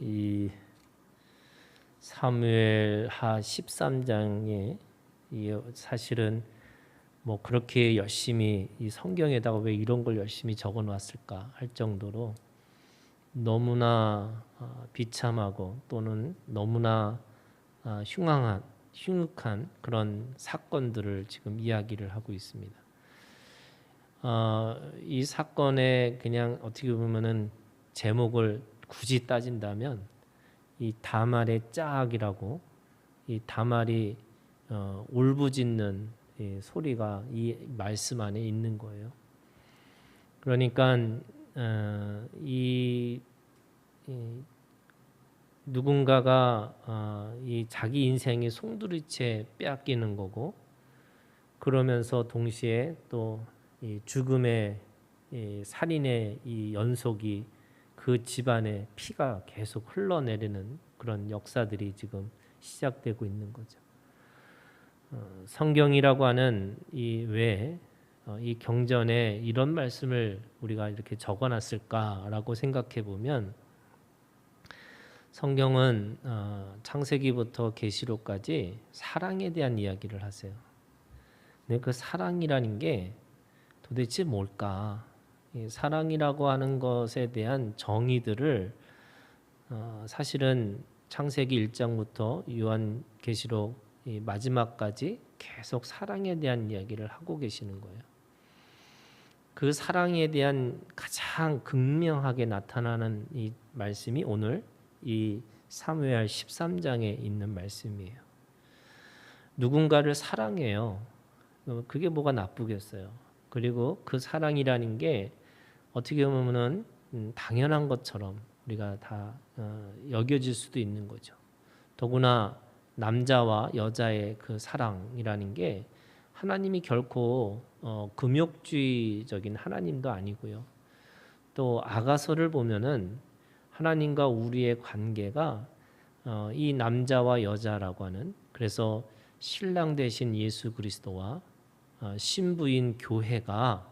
이 사무엘하 13장에 사실은 뭐 그렇게 열심히 이 성경에다가 왜 이런 걸 열심히 적어 놨을까 할 정도로 너무나 비참하고 또는 너무나 흉악한 그런 사건들을 지금 이야기를 하고 있습니다. 이 사건의 그냥 어떻게 보면은 제목을 굳이 따진다면 이 다말의 짝이라고, 이 다말이 울부짖는 이 소리가 이 말씀 안에 있는 거예요. 그러니까 이 누군가가 이 자기 인생의 송두리째 빼앗기는 거고, 그러면서 동시에 또 이 죽음의 이 살인의 이 연속이 그 집안에 피가 계속 흘러내리는 그런 역사들이 지금 시작되고 있는 거죠. 성경이라고 하는 이 왜 이 경전에 이런 말씀을 우리가 이렇게 적어놨을까라고 생각해 보면, 성경은 창세기부터 계시록까지 사랑에 대한 이야기를 하세요. 근데 그 사랑이라는 게 도대체 뭘까? 이 사랑이라고 하는 것에 대한 정의들을 사실은 창세기 1장부터 요한계시록 마지막까지 계속 사랑에 대한 이야기를 하고 계시는 거예요. 그 사랑에 대한 가장 극명하게 나타나는 이 말씀이 오늘 이 사무엘 13장에 있는 말씀이에요. 누군가를 사랑해요. 그게 뭐가 나쁘겠어요. 그리고 그 사랑이라는 게 어떻게 보면은 당연한 것처럼 우리가 다 여겨질 수도 있는 거죠. 더구나 남자와 여자의 그 사랑이라는 게 하나님이 결코 금욕주의적인 하나님도 아니고요. 또 아가서를 보면은 하나님과 우리의 관계가 이 남자와 여자라고 하는, 그래서 신랑 되신 예수 그리스도와 신부인 교회가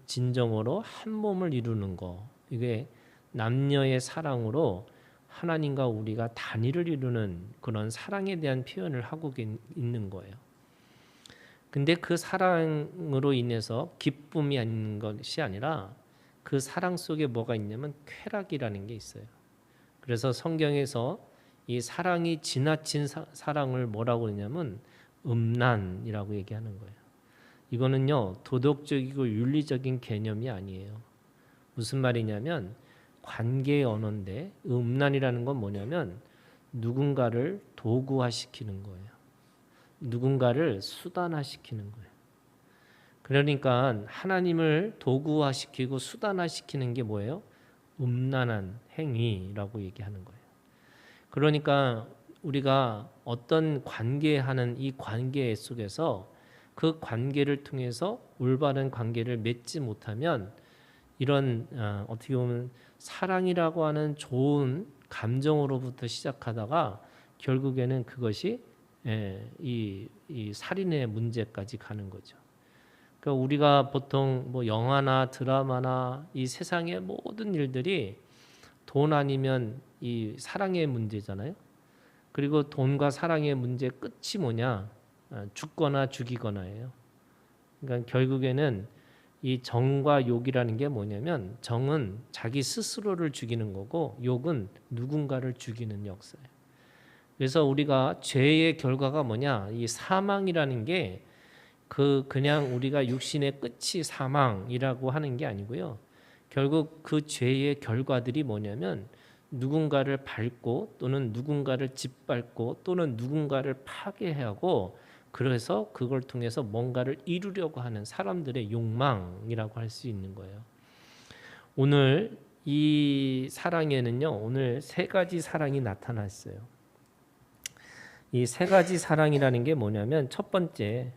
진정으로 한 몸을 이루는 거, 이게 남녀의 사랑으로 하나님과 우리가 단일을 이루는 그런 사랑에 대한 표현을 하고 있는 거예요. 근데 그 사랑으로 인해서 기쁨이 있는 것이 아니라 그 사랑 속에 뭐가 있냐면 쾌락이라는 게 있어요. 그래서 성경에서 이 사랑이 지나친 사랑을 뭐라고 그러냐면 음란이라고 얘기하는 거예요. 이거는요 도덕적이고 윤리적인 개념이 아니에요. 무슨 말이냐면 관계의 언어인데, 음란이라는 건 뭐냐면 누군가를 도구화시키는 거예요. 누군가를 수단화시키는 거예요. 그러니까 하나님을 도구화시키고 수단화시키는 게 뭐예요? 음란한 행위라고 얘기하는 거예요. 그러니까 우리가 어떤 관계하는 이 관계 속에서 그 관계를 통해서 올바른 관계를 맺지 못하면 이런 어떻게 보면 사랑이라고 하는 좋은 감정으로부터 시작하다가 결국에는 그것이 이 살인의 문제까지 가는 거죠. 그러니까 우리가 보통 뭐 영화나 드라마나 이 세상의 모든 일들이 돈 아니면 이 사랑의 문제잖아요. 그리고 돈과 사랑의 문제 끝이 뭐냐? 죽거나 죽이거나예요. 그러니까 결국에는 이 정과 욕이라는 게 뭐냐면, 정은 자기 스스로를 죽이는 거고 욕은 누군가를 죽이는 역사예요. 그래서 우리가 죄의 결과가 뭐냐? 이 사망이라는 게 그냥 우리가 육신의 끝이 사망이라고 하는 게 아니고요. 결국 그 죄의 결과들이 뭐냐면 누군가를 밟고 또는 누군가를 짓밟고 또는 누군가를 파괴하고, 그래서 그걸 통해서 뭔가를 이루려고 하는 사람들의 욕망이라고 할 수 있는 거예요. 오늘 이 사랑에는요, 오늘 세 가지 사랑이 나타났어요. 이 세 가지 사랑이라는 게 뭐냐면, 첫 번째,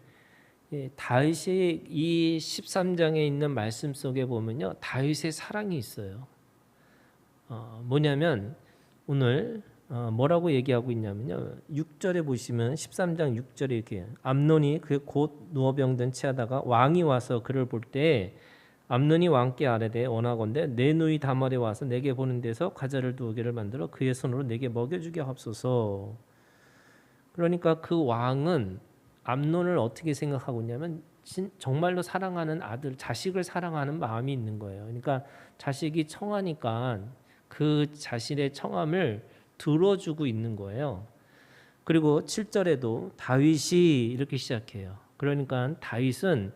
다윗이 이 13장에 있는 말씀 속에 보면요, 다윗의 사랑이 있어요. 뭐냐면 오늘 뭐라고 얘기하고 있냐면요, 6절에 보시면 13장 6절에 이렇게 암논이 그 곧 누워 병든 채하다가 왕이 와서 그를 볼 때 암논이 왕께 아뢰되 원하건대 내 누이 다말에 와서 내게 보는 데서 과자를 2개를 만들어 그의 손으로 내게 먹여주게 하옵소서. 그러니까 그 왕은 암논을 어떻게 생각하고 있냐면 정말로 사랑하는 아들, 자식을 사랑하는 마음이 있는 거예요. 그러니까 자식이 청하니까 그 자신의 청함을 들어주고 있는 거예요. 그리고 7절에도 다윗이 이렇게 시작해요. 그러니까 다윗은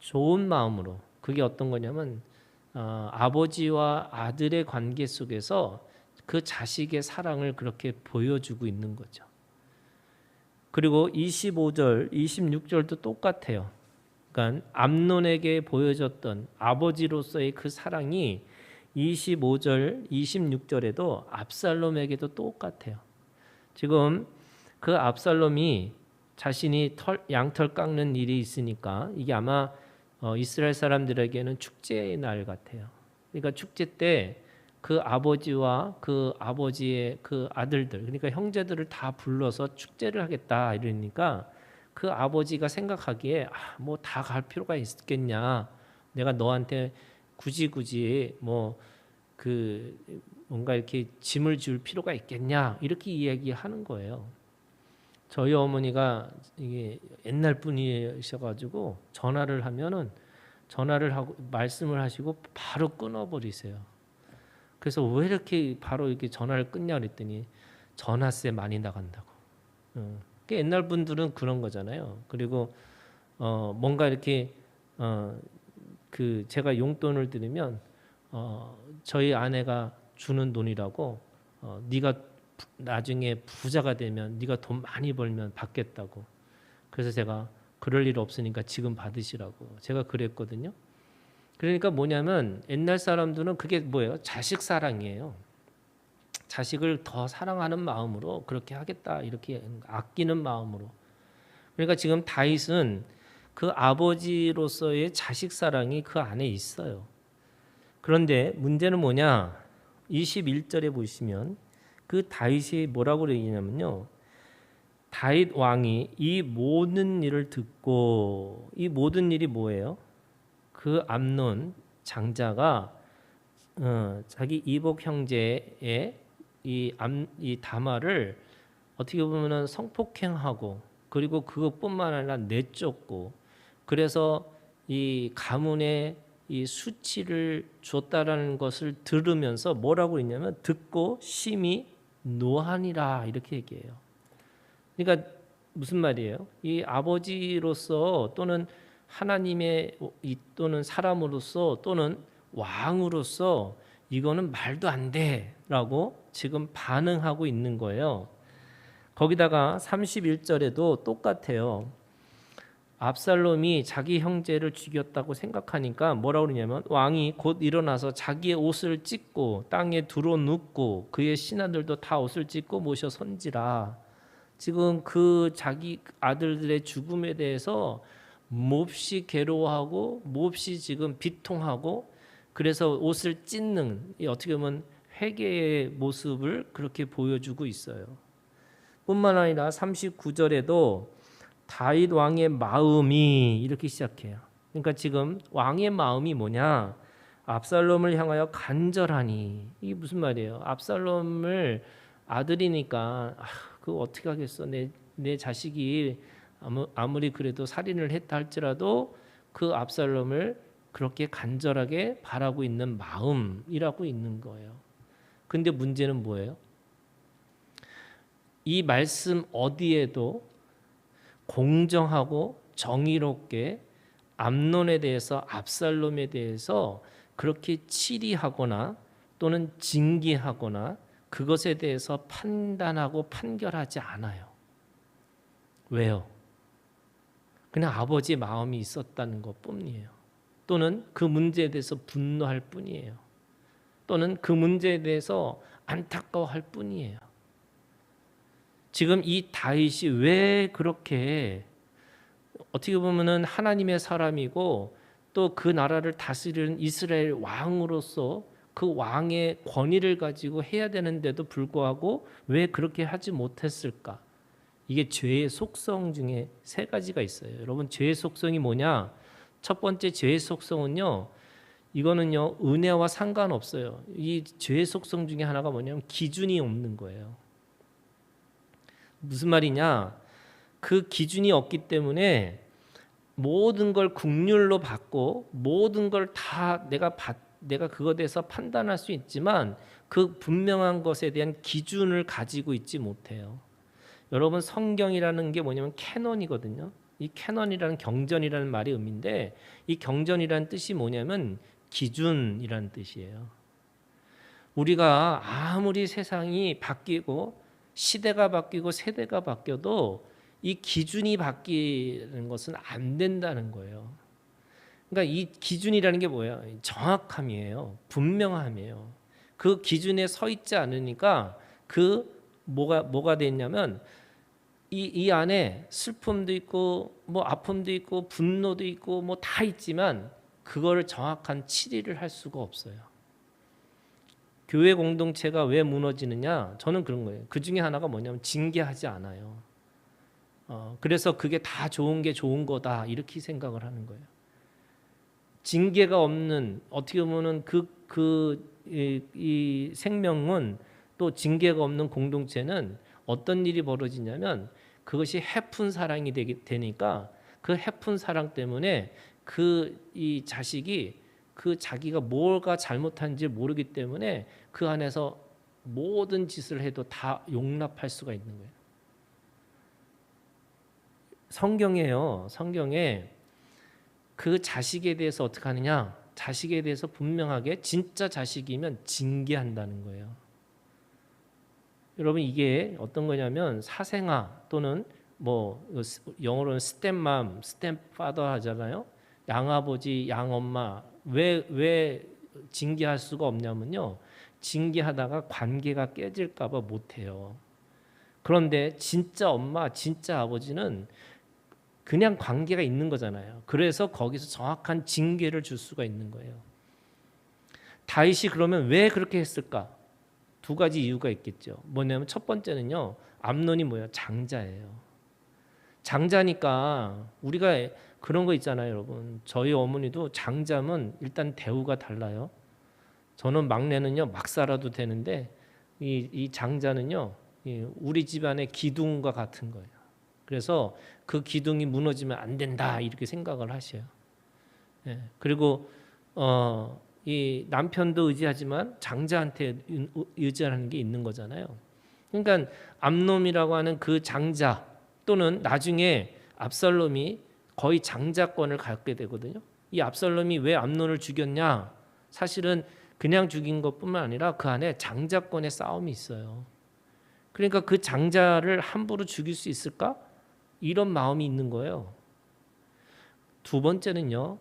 좋은 마음으로, 그게 어떤 거냐면 아버지와 아들의 관계 속에서 그 자식의 사랑을 그렇게 보여주고 있는 거죠. 그리고 25절, 26절도 똑같아요. 그러니까 암논에게 보여줬던 아버지로서의 그 사랑이 25절, 26절에도 압살롬에게도 똑같아요. 지금 그 압살롬이 자신이 양털 깎는 일이 있으니까 이게 아마 이스라엘 사람들에게는 축제의 날 같아요. 그러니까 축제 때 그 아버지와 그 아버지의 그 아들들, 그러니까 형제들을 다 불러서 축제를 하겠다 이러니까 그 아버지가 생각하기에 뭐 다 갈 필요가 있겠냐, 내가 너한테 굳이 뭐 그 뭔가 이렇게 짐을 줄 필요가 있겠냐, 이렇게 이야기하는 거예요. 저희 어머니가 이게 옛날 분이셔가지고 전화를 하면은 전화를 하고 말씀을 하시고 바로 끊어버리세요. 그래서 왜 이렇게 바로 이렇게 전화를 끊냐 그랬더니 전화세 많이 나간다고. 옛날 분들은 그런 거잖아요. 그리고 뭔가 이렇게 그 제가 용돈을 드리면 저희 아내가 주는 돈이라고 네가 나중에 부자가 되면 네가 돈 많이 벌면 받겠다고. 그래서 제가 그럴 일 없으니까 지금 받으시라고 제가 그랬거든요. 그러니까 뭐냐면 옛날 사람들은 그게 뭐예요? 자식 사랑이에요. 자식을 더 사랑하는 마음으로 그렇게 하겠다, 이렇게 아끼는 마음으로. 그러니까 지금 다윗은 그 아버지로서의 자식 사랑이 그 안에 있어요. 그런데 문제는 뭐냐? 21절에 보시면 그 다윗이 뭐라고 얘기냐면요, 다윗 왕이 이 모든 일을 듣고, 이 모든 일이 뭐예요? 그 암논 장자가 자기 이복 형제의 이 다말을 어떻게 보면은 성폭행하고, 그리고 그것뿐만 아니라 내쫓고, 그래서 이 가문에 이 수치를 줬다라는 것을 들으면서 뭐라고 했냐면 듣고 심히 노하니라, 이렇게 얘기해요. 그러니까 무슨 말이에요? 이 아버지로서 또는 하나님의 또는 사람으로서 또는 왕으로서 이거는 말도 안 돼라고 지금 반응하고 있는 거예요. 거기다가 31절에도 똑같아요. 압살롬이 자기 형제를 죽였다고 생각하니까 뭐라고 그러냐면 왕이 곧 일어나서 자기의 옷을 찢고 땅에 두루 눕고 그의 신하들도 다 옷을 찢고 모셔 선지라. 지금 그 자기 아들들의 죽음에 대해서 몹시 괴로워하고 몹시 지금 비통하고, 그래서 옷을 찢는, 어떻게 보면 회개의 모습을 그렇게 보여주고 있어요. 뿐만 아니라 39절에도 다윗 왕의 마음이 이렇게 시작해요. 그러니까 지금 왕의 마음이 뭐냐? 압살롬을 향하여 간절하니. 이게 무슨 말이에요? 압살롬을 아들이니까 그거 어떻게 하겠어? 내 자식이 아무리 그래도 살인을 했다 할지라도 그 압살롬을 그렇게 간절하게 바라고 있는 마음이라고 있는 거예요. 근데 문제는 뭐예요? 이 말씀 어디에도 공정하고 정의롭게 암논에 대해서, 압살롬에 대해서 그렇게 치리하거나 또는 징계하거나 그것에 대해서 판단하고 판결하지 않아요. 왜요? 그냥 아버지의 마음이 있었다는 것뿐이에요. 또는 그 문제에 대해서 분노할 뿐이에요. 또는 그 문제에 대해서 안타까워할 뿐이에요. 지금 이 다윗이 왜 그렇게, 어떻게 보면은 하나님의 사람이고 또 그 나라를 다스리는 이스라엘 왕으로서 그 왕의 권위를 가지고 해야 되는데도 불구하고 왜 그렇게 하지 못했을까? 이게 죄의 속성 중에 3가지가 있어요. 여러분, 죄의 속성이 뭐냐? 첫 번째 죄의 속성은요, 이거는요 은혜와 상관없어요. 이 죄의 속성 중에 하나가 뭐냐면 기준이 없는 거예요. 무슨 말이냐? 그 기준이 없기 때문에 모든 걸 국률로 받고 모든 걸 다 내가 그것에 대해서 판단할 수 있지만 그 분명한 것에 대한 기준을 가지고 있지 못해요. 여러분 성경이라는 게 뭐냐면 캐논이거든요. 이 캐논이라는 경전이라는 말이 의미인데 이 경전이라는 뜻이 뭐냐면 기준이라는 뜻이에요. 우리가 아무리 세상이 바뀌고 시대가 바뀌고 세대가 바뀌어도 이 기준이 바뀌는 것은 안 된다는 거예요. 그러니까 이 기준이라는 게 뭐예요? 정확함이에요. 분명함이에요. 그 기준에 서 있지 않으니까 그 뭐가 됐냐면 이 안에 슬픔도 있고 뭐 아픔도 있고 분노도 있고 뭐 다 있지만 그거를 정확한 치리를 할 수가 없어요. 교회 공동체가 왜 무너지느냐? 저는 그런 거예요. 그 중에 하나가 뭐냐면 징계하지 않아요. 그래서 그게 다 좋은 게 좋은 거다 이렇게 생각을 하는 거예요. 징계가 없는 어떻게 보면은 이 생명은 또 징계가 없는 공동체는 어떤 일이 벌어지냐면 그것이 해픈 사랑이 되니까 그 해픈 사랑 때문에 이 자식이 그 자기가 뭐가 잘못한지 모르기 때문에 그 안에서 모든 짓을 해도 다 용납할 수가 있는 거예요. 성경에 그 자식에 대해서 어떻게 하느냐? 자식에 대해서 분명하게 진짜 자식이면 징계한다는 거예요. 여러분 이게 어떤 거냐면 사생아 또는 뭐 영어로는 스텝맘, 스텝파더 하잖아요. 양아버지, 양엄마 왜 징계할 수가 없냐면요. 징계하다가 관계가 깨질까 봐 못해요. 그런데 진짜 엄마, 진짜 아버지는 그냥 관계가 있는 거잖아요. 그래서 거기서 정확한 징계를 줄 수가 있는 거예요. 다윗이 그러면 왜 그렇게 했을까? 두 가지 이유가 있겠죠. 뭐냐면 첫 번째는요. 암논이 뭐예요? 장자예요. 장자니까 우리가 그런 거 있잖아요, 여러분. 저희 어머니도 장자면 일단 대우가 달라요. 저는 막내는요 막 살아도 되는데 이 장자는요 우리 집안의 기둥과 같은 거예요. 그래서 그 기둥이 무너지면 안 된다 이렇게 생각을 하셔요. 예. 그리고 이 남편도 의지하지만 장자한테 의지하는 게 있는 거잖아요. 그러니까 암놈이라고 하는 그 장자 또는 나중에 압살롬이 거의 장자권을 갖게 되거든요. 이 압살롬이 왜 암논을 죽였냐? 사실은 그냥 죽인 것뿐만 아니라 그 안에 장자권의 싸움이 있어요. 그러니까 그 장자를 함부로 죽일 수 있을까? 이런 마음이 있는 거예요. 두 번째는요.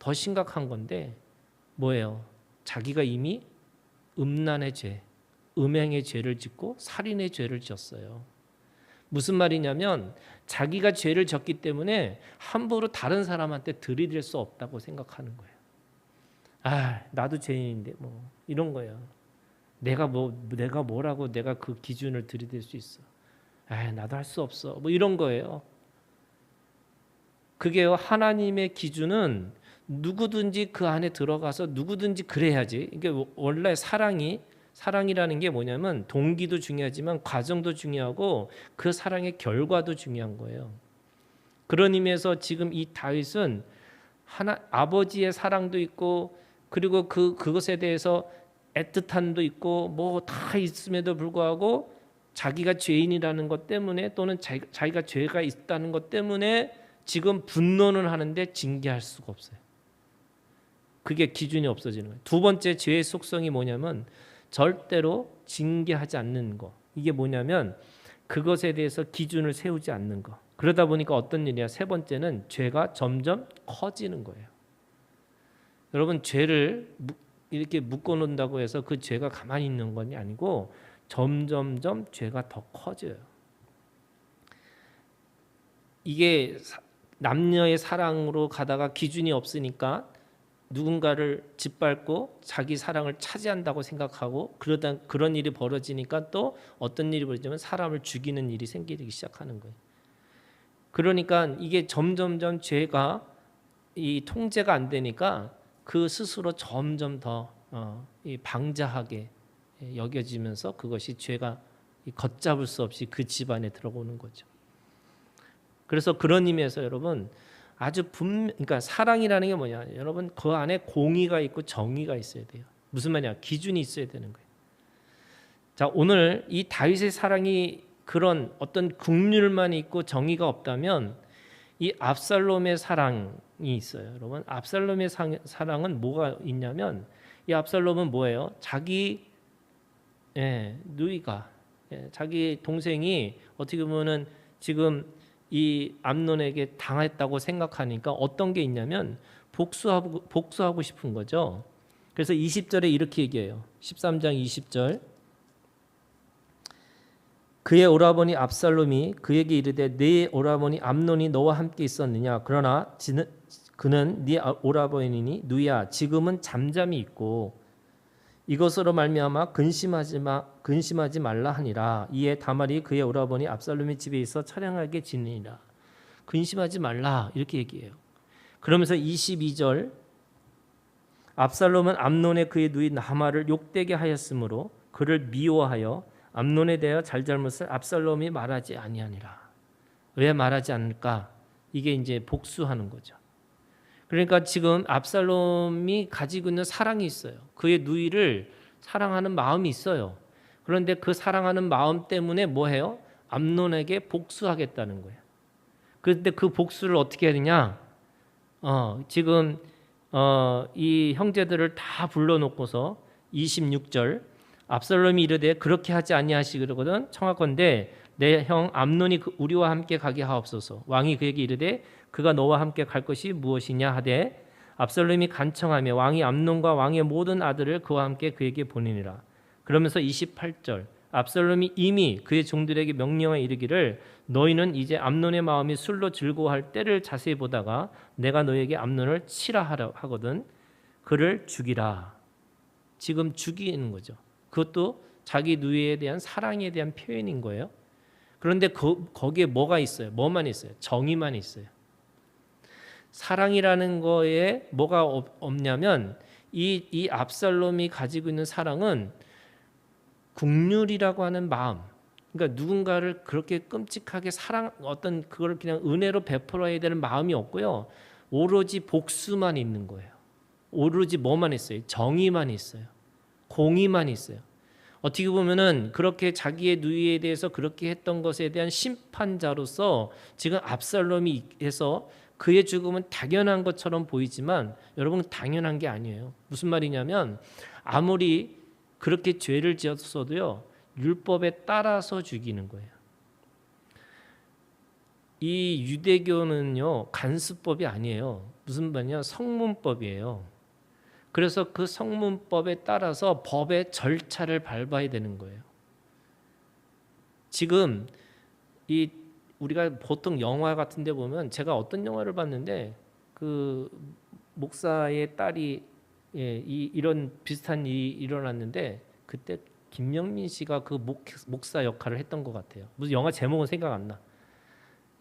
더 심각한 건데 뭐예요? 자기가 이미 음란의 죄, 음행의 죄를 짓고 살인의 죄를 지었어요. 무슨 말이냐면 자기가 죄를 졌기 때문에 함부로 다른 사람한테 들이댈 수 없다고 생각하는 거예요. 아, 나도 죄인인데 뭐 이런 거예요. 내가 뭐라고 내가 그 기준을 들이댈 수 있어. 아, 나도 할 수 없어. 뭐 이런 거예요. 그게요. 하나님의 기준은 누구든지 그 안에 들어가서 누구든지 그래야지. 이게 원래 사랑이라는 게 뭐냐면 동기도 중요하지만 과정도 중요하고 그 사랑의 결과도 중요한 거예요. 그런 의미에서 지금 이 다윗은 아버지의 사랑도 있고 그리고 그것에 대해서 애틋함도 있고 뭐 다 있음에도 불구하고 자기가 죄인이라는 것 때문에 또는 자기가 죄가 있다는 것 때문에 지금 분노는 하는데 징계할 수가 없어요. 그게 기준이 없어지는 거예요. 두 번째 죄의 속성이 뭐냐면 절대로 징계하지 않는 거. 이게 뭐냐면 그것에 대해서 기준을 세우지 않는 거. 그러다 보니까 어떤 일이야? 세 번째는 죄가 점점 커지는 거예요. 여러분 죄를 이렇게 묶어놓는다고 해서 그 죄가 가만히 있는 건 아니고 점점점 죄가 더 커져요. 이게 남녀의 사랑으로 가다가 기준이 없으니까 누군가를 짓밟고 자기 사랑을 차지한다고 생각하고 그런 일이 벌어지니까 또 어떤 일이 벌어지면 사람을 죽이는 일이 생기기 시작하는 거예요. 그러니까 이게 점점점 죄가 이 통제가 안 되니까 그 스스로 점점 더 이 방자하게 여겨지면서 그것이 죄가 걷잡을 수 없이 그 집안에 들어오는 거죠. 그래서 그런 의미에서 여러분 아주 그러니까 사랑이라는 게 뭐냐? 여러분 그 안에 공의가 있고 정의가 있어야 돼요. 무슨 말이냐? 기준이 있어야 되는 거예요. 자, 오늘 이 다윗의 사랑이 그런 어떤 긍휼만 있고 정의가 없다면 이 압살롬의 사랑이 있어요. 여러분, 압살롬의 사랑은 뭐가 있냐면 이 압살롬은 뭐예요? 자기 누이가 자기 동생이 어떻게 보면은 지금 이 암논에게 당했다고 생각하니까 어떤 게 있냐면 복수하고 싶은 거죠. 그래서 20절에 이렇게 얘기해요. 13장 20절. 그의 오라버니 압살롬이 그에게 이르되 네 오라버니 암논이 너와 함께 있었느냐? 그러나 그는 네 오라버니니 누이야 지금은 잠잠히 있고 이것으로 말미암아 근심하지 말라 하니라. 이에 다말이 그의 오라버니 압살롬의 집에 있어 처량하게 지내니라. 근심하지 말라 이렇게 얘기해요. 그러면서 22절 압살롬은 암논의 그의 누이 나말을 욕되게 하였으므로 그를 미워하여 암논에 대하여 잘잘못을 압살롬이 말하지 아니하니라. 왜 말하지 않을까? 이게 이제 복수하는 거죠. 그러니까 지금 압살롬이 가지고 있는 사랑이 있어요. 그의 누이를 사랑하는 마음이 있어요. 그런데 그 사랑하는 마음 때문에 뭐해요? 암논에게 복수하겠다는 거예요. 그런데 그 복수를 어떻게 해야 되냐? 지금 이 형제들을 다 불러놓고서 26절 압살롬이 이르되 그렇게 하지 아니하시거든 청하건대 내 형 암논이 우리와 함께 가게 하옵소서. 왕이 그에게 이르되 그가 너와 함께 갈 것이 무엇이냐 하되 압살롬이 간청하며 왕이 암논과 왕의 모든 아들을 그와 함께 그에게 보내니라. 그러면서 28절 압살롬이 이미 그의 종들에게 명령하여 이르기를 너희는 이제 암논의 마음이 술로 즐거워할 때를 자세히 보다가 내가 너희에게 암논을 치라 하거든 그를 죽이라. 지금 죽이는 거죠. 그것도 자기 누이에 대한 사랑에 대한 표현인 거예요. 그런데 거기에 뭐가 있어요? 뭐만 있어요? 정의만 있어요. 사랑이라는 거에 뭐가 없냐면 이 압살롬이 가지고 있는 사랑은 긍휼이라고 하는 마음. 그러니까 누군가를 그렇게 끔찍하게 어떤 그걸 그냥 은혜로 베풀어야 되는 마음이 없고요. 오로지 복수만 있는 거예요. 오로지 뭐만 있어요? 정의만 있어요. 공의만 있어요. 어떻게 보면은 그렇게 자기의 누이에 대해서 그렇게 했던 것에 대한 심판자로서 지금 압살롬이 해서 그의 죽음은 당연한 것처럼 보이지만 여러분 당연한 게 아니에요. 무슨 말이냐면 아무리 그렇게 죄를 지었어도요. 율법에 따라서 죽이는 거예요. 이 유대교는요. 간수법이 아니에요. 무슨 말이냐? 성문법이에요. 그래서 그 성문법에 따라서 법의 절차를 밟아야 되는 거예요. 지금 우리가 보통 영화 같은 데 보면 제가 어떤 영화를 봤는데 그 목사의 딸이 이런 비슷한 일이 일어났는데 그때 김영민 씨가 그 목사 역할을 했던 것 같아요. 무슨 영화 제목은 생각 안 나.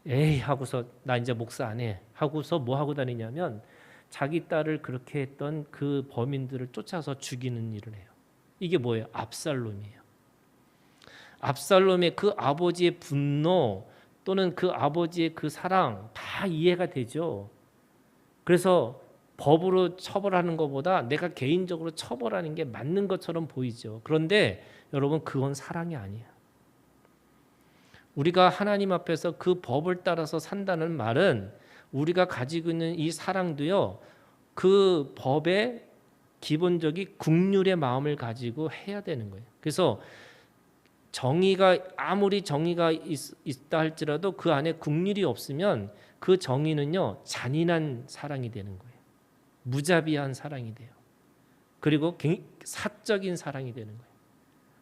에이 하고서 나 이제 목사 안 해 하고서 뭐 하고 다니냐면 자기 딸을 그렇게 했던 그 범인들을 쫓아서 죽이는 일을 해요. 이게 뭐예요? 압살롬이에요. 압살롬의 그 아버지의 분노 또는 그 아버지의 그 사랑 다 이해가 되죠. 그래서 법으로 처벌하는 것보다 내가 개인적으로 처벌하는 게 맞는 것처럼 보이죠. 그런데 여러분 그건 사랑이 아니에요. 우리가 하나님 앞에서 그 법을 따라서 산다는 말은 우리가 가지고 있는 이 사랑도요. 그 법의 기본적인 긍휼의 마음을 가지고 해야 되는 거예요. 그래서 아무리 정의가 있다 할지라도 그 안에 긍휼이 없으면 그 정의는요. 잔인한 사랑이 되는 거예요. 무자비한 사랑이 돼요. 그리고 사적인 사랑이 되는 거예요.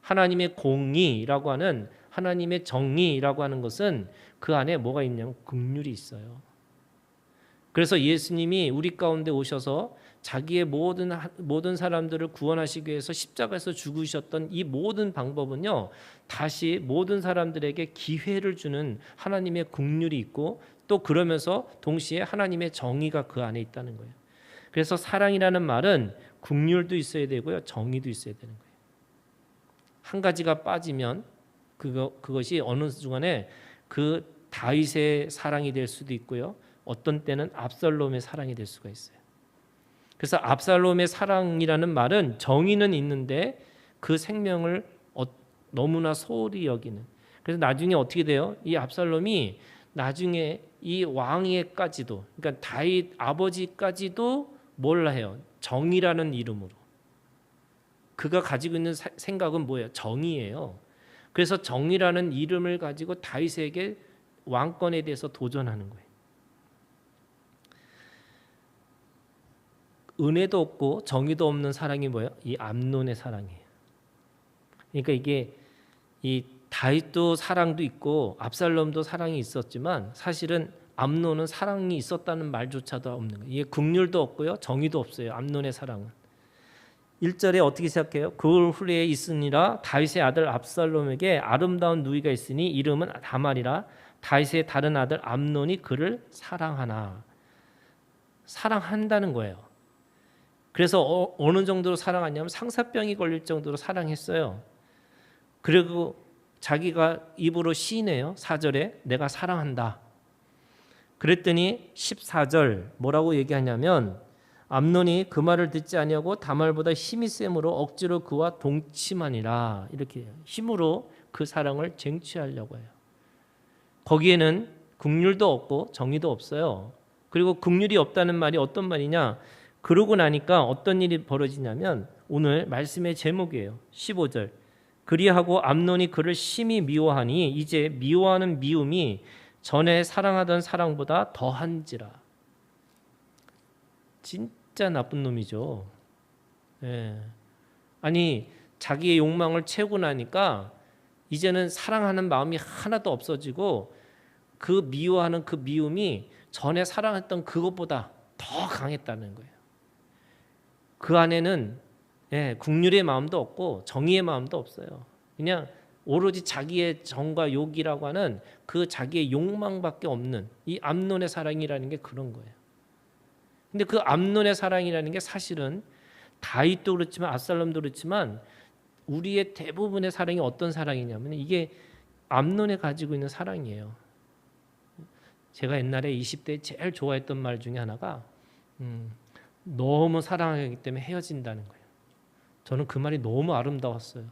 하나님의 공의라고 하는 하나님의 정의라고 하는 것은 그 안에 뭐가 있냐면 긍휼이 있어요. 그래서 예수님이 우리 가운데 오셔서 자기의 모든 사람들을 구원하시기 위해서 십자가에서 죽으셨던 이 모든 방법은요. 다시 모든 사람들에게 기회를 주는 하나님의 긍휼이 있고 또 그러면서 동시에 하나님의 정의가 그 안에 있다는 거예요. 그래서 사랑이라는 말은 긍휼도 있어야 되고요, 정의도 있어야 되는 거예요. 한 가지가 빠지면 그것이 어느 순간에 그 다윗의 사랑이 될 수도 있고요, 어떤 때는 압살롬의 사랑이 될 수가 있어요. 그래서 압살롬의 사랑이라는 말은 정의는 있는데 그 생명을 너무나 소홀히 여기는. 그래서 나중에 어떻게 돼요? 이 압살롬이 나중에 이 왕에까지도, 그러니까 다윗 아버지까지도 뭘 해요? 정의라는 이름으로. 그가 가지고 있는 생각은 뭐예요? 정의예요. 그래서 정의라는 이름을 가지고 다윗에게 왕권에 대해서 도전하는 거예요. 은혜도 없고 정의도 없는 사랑이 뭐예요? 이 암논의 사랑이에요. 그러니까 이게 이 다윗도 사랑도 있고 압살롬도 사랑이 있었지만 사실은 암논은 사랑이 있었다는 말조차도 없는 거예요. 이게 긍휼도 없고요, 정의도 없어요. 암논의 사랑은. 1절에 어떻게 시작해요? 그 후에 있으니라 다윗의 아들 압살롬에게 아름다운 누이가 있으니 이름은 다말이라. 다윗의 다른 아들 암논이 그를 사랑하나. 사랑한다는 거예요. 그래서 어느 정도로 사랑하냐면 상사병이 걸릴 정도로 사랑했어요. 그리고 자기가 입으로 시인해요. 4절에 내가 사랑한다. 그랬더니 14절 뭐라고 얘기하냐면 암논이 그 말을 듣지 아니하고 다말보다 힘이 셈으로 억지로 그와 동침하니라. 이렇게 해요. 힘으로 그 사랑을 쟁취하려고 해요. 거기에는 긍휼도 없고 정의도 없어요. 그리고 긍휼이 없다는 말이 어떤 말이냐? 그러고 나니까 어떤 일이 벌어지냐면 오늘 말씀의 제목이에요. 15절. 그리하고 암논이 그를 심히 미워하니 이제 미워하는 미움이 전에 사랑하던 사랑보다 더한지라. 진짜 나쁜 놈이죠. 예. 아니 자기의 욕망을 채우고 나니까 이제는 사랑하는 마음이 하나도 없어지고 그 미워하는 그 미움이 전에 사랑했던 그것보다 더 강했다는 거예요. 그 안에는 긍휼의 마음도 없고 정의의 마음도 없어요. 그냥 오로지 자기의 정과 욕이라고 하는 그 자기의 욕망밖에 없는 이 암논의 사랑이라는 게 그런 거예요. 근데 그 암논의 사랑이라는 게 사실은 다윗도 그렇지만 압살롬도 그렇지만 우리의 대부분의 사랑이 어떤 사랑이냐면 이게 암논에 가지고 있는 사랑이에요. 제가 옛날에 20대에 제일 좋아했던 말 중에 하나가 너무 사랑하기 때문에 헤어진다는 거예요. 저는 그 말이 너무 아름다웠어요.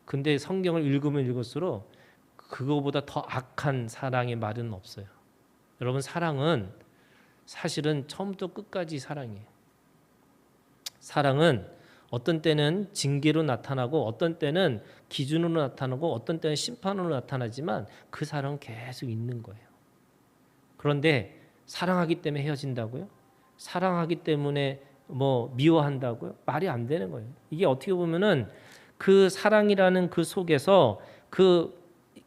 근데 성경을 읽으면 읽을수록 그거보다 더 악한 사랑의 말은 없어요. 여러분, 사랑은 사실은 처음부터 끝까지 사랑이에요. 사랑은 어떤 때는 징계로 나타나고 어떤 때는 기준으로 나타나고 어떤 때는 심판으로 나타나지만 그 사랑은 계속 있는 거예요. 그런데 사랑하기 때문에 헤어진다고요? 사랑하기 때문에 미워한다고요? 말이 안 되는 거예요. 이게 어떻게 보면은 그 사랑이라는 그 속에서 그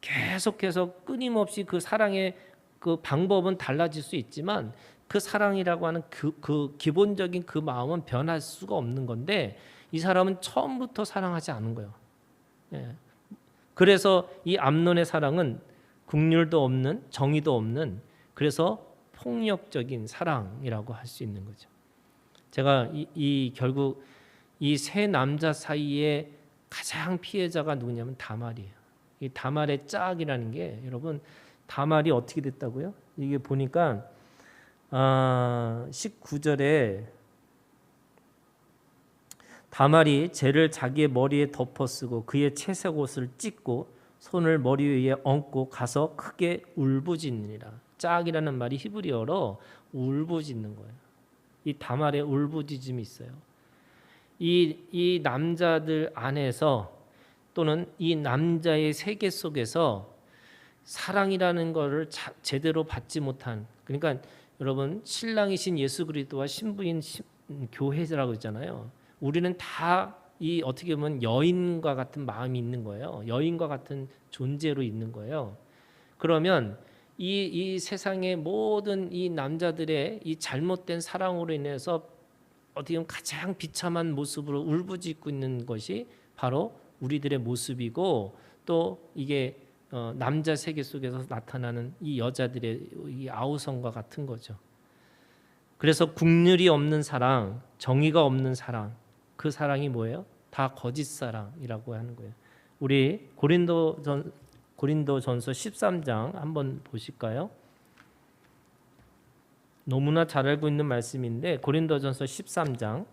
계속해서 끊임없이 그 사랑의 그 방법은 달라질 수 있지만 그 사랑이라고 하는 그 기본적인 그 마음은 변할 수가 없는 건데 이 사람은 처음부터 사랑하지 않은 거예요. 예. 그래서 이 암논의 사랑은 긍휼도 없는 정의도 없는 그래서 폭력적인 사랑이라고 할 수 있는 거죠. 제가 결국 이 세 남자 사이에 가장 피해자가 누구냐면 다말이에요. 이 다말의 짝이라는 게 여러분 다말이 어떻게 됐다고요? 이게 보니까 19절에 다말이 재를 자기의 머리에 덮어쓰고 그의 채색 옷을 찢고 손을 머리 위에 얹고 가서 크게 울부짖느니라. 짝이라는 말이 히브리어로 울부짖는 거예요. 이 다말의 울부짖음이 있어요. 이 남자들 안에서 또는 이 남자의 세계 속에서 사랑이라는 것을 제대로 받지 못한, 그러니까 여러분 신랑이신 예수 그리스도와 신부인 교회라고 했잖아요. 우리는 다 이 어떻게 보면 여인과 같은 마음이 있는 거예요. 여인과 같은 존재로 있는 거예요. 그러면 이 세상의 모든 이 남자들의 이 잘못된 사랑으로 인해서 어떻게 보면 가장 비참한 모습으로 울부짖고 있는 것이 바로 우리들의 모습이고 또 이게 남자 세계 속에서 나타나는 이 여자들의 이 아우성과 같은 거죠. 그래서 국률이 없는 사랑, 정의가 없는 사랑, 그 사랑이 뭐예요? 다 거짓 사랑이라고 하는 거예요. 우리 고린도전서 13장 한번 보실까요? 너무나 잘 알고 있는 말씀인데 고린도전서 13장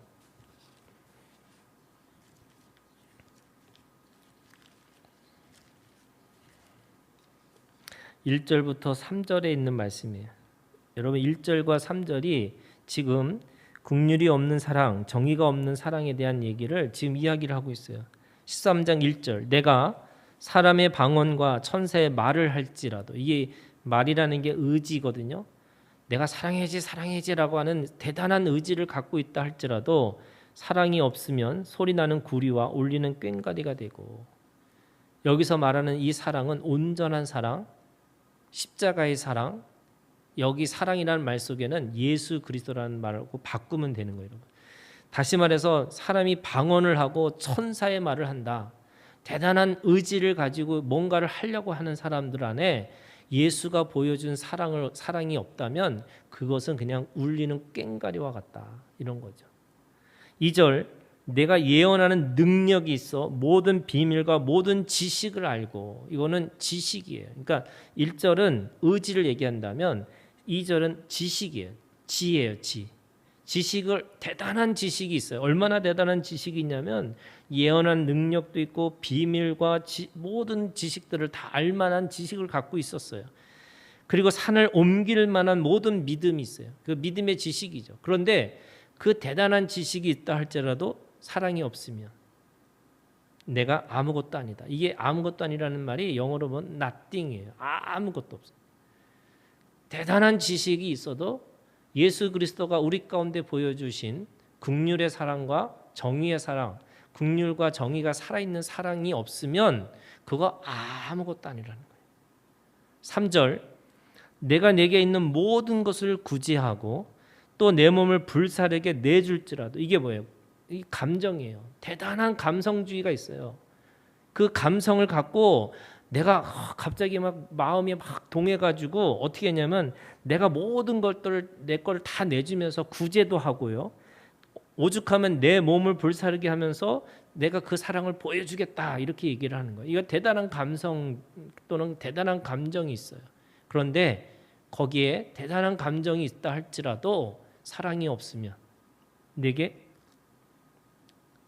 1절부터 3절에 있는 말씀이에요. 여러분 1절과 3절이 지금 긍휼이 없는 사랑, 정의가 없는 사랑에 대한 얘기를 지금 이야기를 하고 있어요. 13장 1절 내가 사람의 방언과 천사의 말을 할지라도, 이게 말이라는 게 의지거든요. 내가 사랑해야지라고 하는 대단한 의지를 갖고 있다 할지라도 사랑이 없으면 소리나는 구리와 울리는 꽹과리가 되고, 여기서 말하는 이 사랑은 온전한 사랑, 십자가의 사랑, 여기 사랑이라는 말 속에는 예수 그리스도라는 말하고 바꾸면 되는 거예요. 다시 말해서 사람이 방언을 하고 천사의 말을 한다, 대단한 의지를 가지고 뭔가를 하려고 하는 사람들 안에 예수가 보여준 사랑이 없다면 그것은 그냥 울리는 꽹과리와 같다, 이런 거죠. 2절 내가 예언하는 능력이 있어 모든 비밀과 모든 지식을 알고, 이거는 지식이에요. 그러니까 1절은 의지를 얘기한다면 2절은 지식이에요. 지예요, 지. 지식을, 대단한 지식이 있어요. 얼마나 대단한 지식이 있냐면 예언한 능력도 있고 비밀과 모든 지식들을 다 알만한 지식을 갖고 있었어요. 그리고 산을 옮길 만한 모든 믿음이 있어요. 그 믿음의 지식이죠. 그런데 그 대단한 지식이 있다 할지라도 사랑이 없으면 내가 아무것도 아니다. 이게 아무것도 아니라는 말이 영어로 보면 nothing이에요. 아무것도 없어요. 대단한 지식이 있어도 예수 그리스도가 우리 가운데 보여주신 긍휼의 사랑과 정의의 사랑, 긍휼과 정의가 살아있는 사랑이 없으면 그거 아무것도 아니라는 거예요. 3절 내가 내게 있는 모든 것을 구제하고 또 내 몸을 불사르게 내줄지라도, 이게 뭐예요? 이 감정이에요. 대단한 감성주의가 있어요. 그 감성을 갖고 내가 갑자기 막 마음이 막 동해가지고 어떻게 했냐면 내가 모든 것들을 내 거를 다 내주면서 구제도 하고요. 오죽하면 내 몸을 불사르게 하면서 내가 그 사랑을 보여주겠다, 이렇게 얘기를 하는 거예요. 이거 대단한 감성 또는 대단한 감정이 있어요. 그런데 거기에 대단한 감정이 있다 할지라도 사랑이 없으면 내게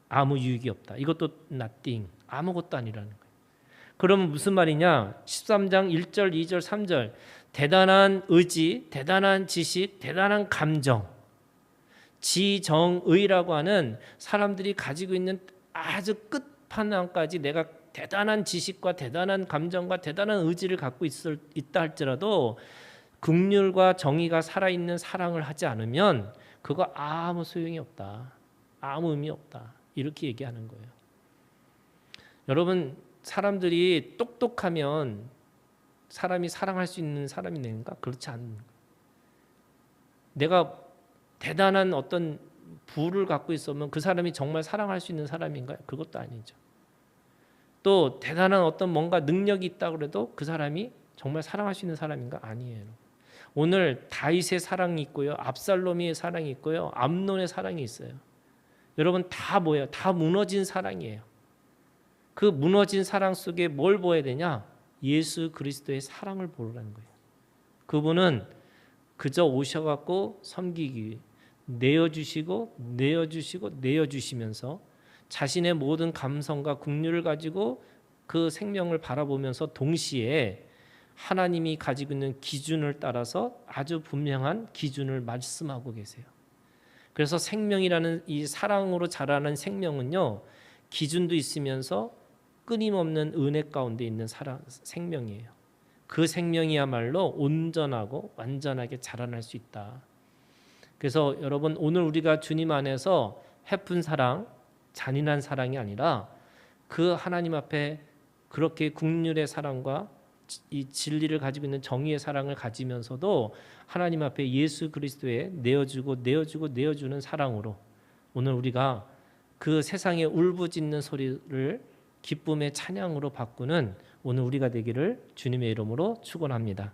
아무 유익이 없다. 이것도 nothing, 아무것도 아니라는 거예요. 그러면 무슨 말이냐? 13장 1절, 2절, 3절 대단한 의지, 대단한 지식, 대단한 감정, 지정의라고 하는 사람들이 가지고 있는 아주 끝판왕까지 내가 대단한 지식과 대단한 감정과 대단한 의지를 갖고 있다 할지라도 긍휼과 정의가 살아있는 사랑을 하지 않으면 그거 아무 소용이 없다, 아무 의미 없다, 이렇게 얘기하는 거예요. 여러분, 사람들이 똑똑하면 사람이 사랑할 수 있는 사람이 되는가? 그렇지 않는 거예요. 내가 대단한 어떤 부를 갖고 있으면 그 사람이 정말 사랑할 수 있는 사람인가요? 그것도 아니죠. 또 대단한 어떤 뭔가 능력이 있다고 해도 그 사람이 정말 사랑할 수 있는 사람인가? 아니에요. 오늘 다윗의 사랑이 있고요, 압살롬의 사랑이 있고요, 암논의 사랑이 있어요. 여러분 다 뭐예요? 다 무너진 사랑이에요. 그 무너진 사랑 속에 뭘 보아야 되냐? 예수 그리스도의 사랑을 보라는 거예요. 그분은 그저 오셔갖고 섬기기 위해 내어주시고 내어주시면서 자신의 모든 감성과 긍휼을 가지고 그 생명을 바라보면서 동시에 하나님이 가지고 있는 기준을 따라서 아주 분명한 기준을 말씀하고 계세요. 그래서 생명이라는 이 사랑으로 자라는 생명은요, 기준도 있으면서 끊임없는 은혜 가운데 있는 생명이에요. 그 생명이야말로 온전하고 완전하게 자라날 수 있다. 그래서 여러분, 오늘 우리가 주님 안에서 해픈 사랑, 잔인한 사랑이 아니라 그 하나님 앞에 그렇게 긍휼의 사랑과 이 진리를 가지고 있는 정의의 사랑을 가지면서도 하나님 앞에 예수 그리스도의 내어주는 사랑으로 오늘 우리가 그 세상의 울부짖는 소리를 기쁨의 찬양으로 바꾸는 오늘 우리가 되기를 주님의 이름으로 축원합니다.